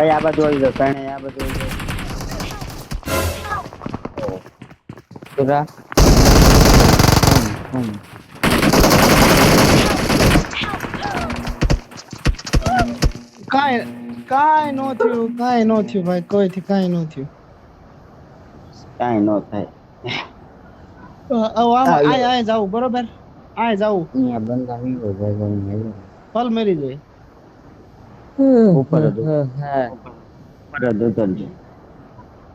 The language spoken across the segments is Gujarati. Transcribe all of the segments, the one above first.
ભાઈ આ બાજુ આવી જાવ તણે આ બાજુ આવી જાવ પૂરા કાઈ નો થયું ભાઈ કોઈથી કાઈ નો થયું કાઈ નો થાય આય જાવ બરોબર આય જાવ અહીંયા બંદા વીવો જાય ફલ મેરી જાય ઉપર જ ઉતરજો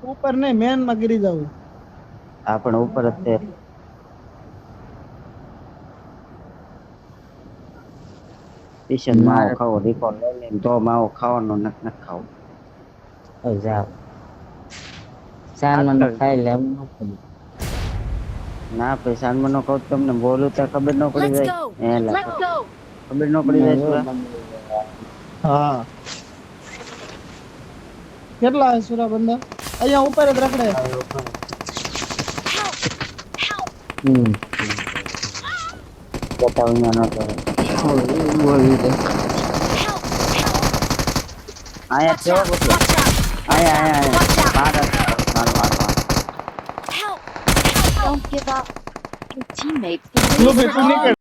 ઉપર નહીં મેન માં ગીરી જાવ આ પણ ઉપર જ છે ટીશન માવો ખાવો રીકોલ લઈ લઈને તો માવો ખાવાનો નથી ખાવો જાવ સાન મને ખાઈ લે એમ ના ભાઈ સાનમન નો કહું તમને બોલું તો ખબર ન પડી જાય ખબર ન પડી જાય સુરા હા કેટલા હે સુરા બંદા અહીંયા ઉપર જ રખડે બતાવ અહીંયા ન કરે આયા કેવો બોલો આયા મારો Don't give up. Your teammates લો બે તું નીકળ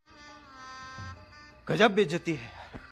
गजब बेइज्जती है